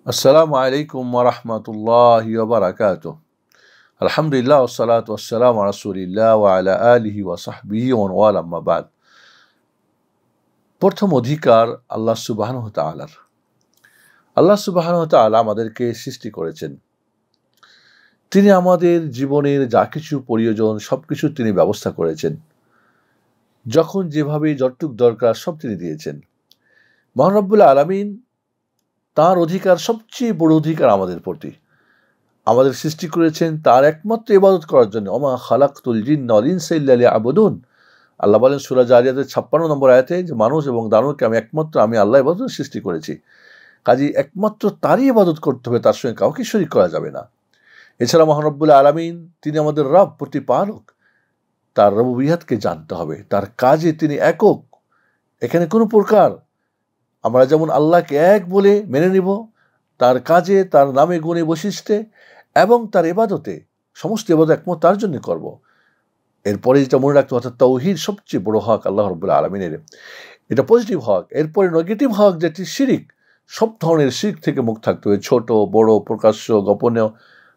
আসসালামু আলাইকুম ওয়া রাহমাতুল্লাহি ওয়া বারাকাতুহু। আলহামদুলিল্লাহ ওয়াসসালাতু ওয়াসসালামু আলা রাসূলিল্লাহ ওয়া আলা আলিহি ওয়া সাহবিহি ওয়া মান ওয়ালা, আম্মা বাদ। প্রথম অধিকার আল্লাহ সুবহানাহু ওয়া তাআলার। আল্লাহ সুবহানাহু ওয়া তাআলা আমাদেরকে সৃষ্টি করেছেন। তিনি আমাদের জীবনের যা কিছু প্রয়োজন সবকিছু তিনি ব্যবস্থা করেছেন। যখন যেভাবে যতটুক দরকার সব তিনি দিয়েছেন। মহান রব্বুল আলামিন তার অধিকার, সবচেয়ে বড় অধিকার আমাদের প্রতি। আমাদের সৃষ্টি করেছেন তার একমাত্র ইবাদত করার জন্য। ওমা খালাকতুল জিন্না ওয়াল ইনসা ইল্লা লিয়াবুদুন। আল্লাহ বলেন সূরা জারিয়াতের 56 নম্বর আয়াতে যে মানুষ এবং দানবকে আমি আল্লাহ ইবাদত সৃষ্টি করেছি। কাজেই একমাত্র তারই ইবাদত করতে হবে, তার সঙ্গে কাউকে শরীক করা যাবে না। এছাড়া মহান রব্বুল আলামিন তিনি আমাদের রব, প্রতিপালক। তার রুবুবিয়্যাতকে জানতে হবে, তার কাজে তিনি একক। এখানে কোনো প্রকার আমরা যেমন আল্লাহকে এক বলে মেনে নিব, তার কাজে, তার নামে গুণে বৈশিষ্ট্যে এবং তার ইবাদতে, সমস্ত ইবাদত একমাত্র তার জন্য করব। এরপরে যেটা মনে রাখতে অর্থাৎ তাওহীদ সবচেয়ে বড় হক আল্লাহ রাব্বুল আলামিনের, এটা পজিটিভ হক। এরপরে নেগেটিভ হক যেটি শিরিক, সব ধরনের শিরক থেকে মুখ থাকতে হবে। ছোট বড়, প্রকাশ্য গোপনীয়,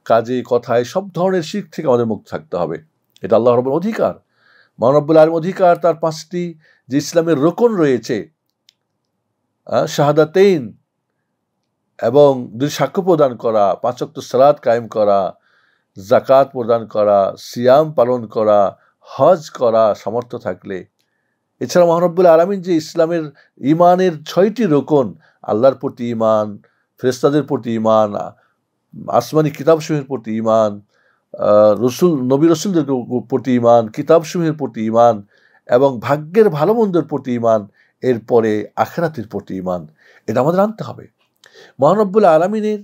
কাজে কথায় সব ধরনের শিরক থেকে আমাদের মুখ থাকতে হবে। এটা আল্লাহ রাব্বুল অধিকার। মহান রব্বুল আলামিন অধিকার তার 5টি যে ইসলামের রুকন রয়েছে, শাহাদাতাইন এবং 2 সাক্ষ্য প্রদান করা, 5 ওয়াক্ত সালাত কায়েম করা, যাকাত প্রদান করা, সিয়াম পালন করা, হজ করা সামর্থ্য থাকলে। এছাড়া মহান রব্বুল আলামিন যে ইসলামের ঈমানের 6টি রুকন, আল্লাহর প্রতি ঈমান, ফেরেশতাদের প্রতি ঈমান, আসমানি কিতাবসমূহের প্রতি ঈমান, নবী রাসূলদের প্রতি ঈমান, কিতাবসমূহের প্রতি ঈমান এবং ভাগ্যের ভালো মন্দের প্রতি ঈমান, এরপরে আখিরাতের প্রতি ঈমান, এটা আমাদের আনতে হবে। মহান রব্বুল আলামিনের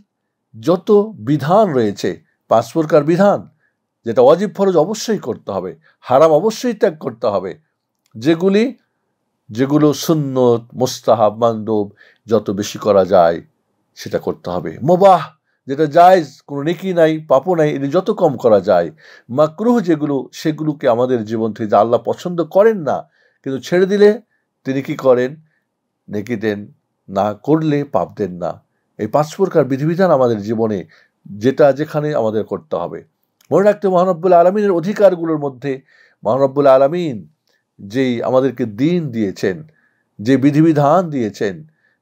যত বিধান রয়েছে, 5 প্রকার বিধান, যেটা ওয়াজিব ফরজ অবশ্যই করতে হবে, হারাম অবশ্যই ত্যাগ করতে হবে। যেগুলো সুন্নত, মুস্তাহাব, মানদুব যত বেশি করা যায় সেটা করতে হবে। মুবাহ যেটা জায়েজ, কোনো নেকি নাই, পাপও নাই, এটা যত কম করা যায়। মাকরুহ সেগুলোকে আমাদের জীবন থেকে, যা আল্লাহ পছন্দ করেন না, কিন্তু ছেড়ে দিলে তিনি কি করেন? নেকি দেন, না করলে পাপ দেন না। এই 5 প্রকার বিধিবিধান আমাদের জীবনে যেখানে আমাদের করতে হবে। মনে রাখতে মহান রব্বুল আলামিনের অধিকারগুলোর মধ্যে মহান রব্বুল আলামিন যেই আমাদেরকে দিন দিয়েছেন, যে বিধিবিধান দিয়েছেন,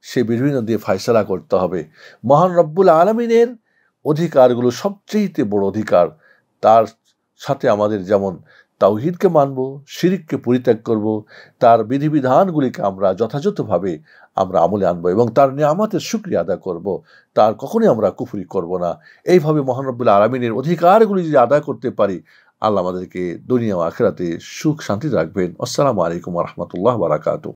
সেই বিধিবিধান দিয়ে ফয়সালা করতে হবে। মহান রব্বুল আলামিনের অধিকারগুলো সবচেয়ে বড় অধিকার। তার সাথে আমাদের যেমন তাওহীদকে মানব, শিরককে পরিত্যাগ করব, তার বিধিবিধানগুলিকে আমরা যথাযথভাবে আমরা আমলে আনবো এবং তার নিয়ামতের শুকরিয়া আদায় করব। তার কখনোই আমরা কুফরি করব না। এইভাবে মহান রব্বুল আলামিনের অধিকারগুলি যদি আদায় করতে পারি, আল্লাহ আমাদেরকে দুনিয়া ও আখিরাতে সুখ শান্তি রাখবেন। আসসালামু আলাইকুম ওয়া রাহমাতুল্লাহি ওয়া বারাকাতুহু।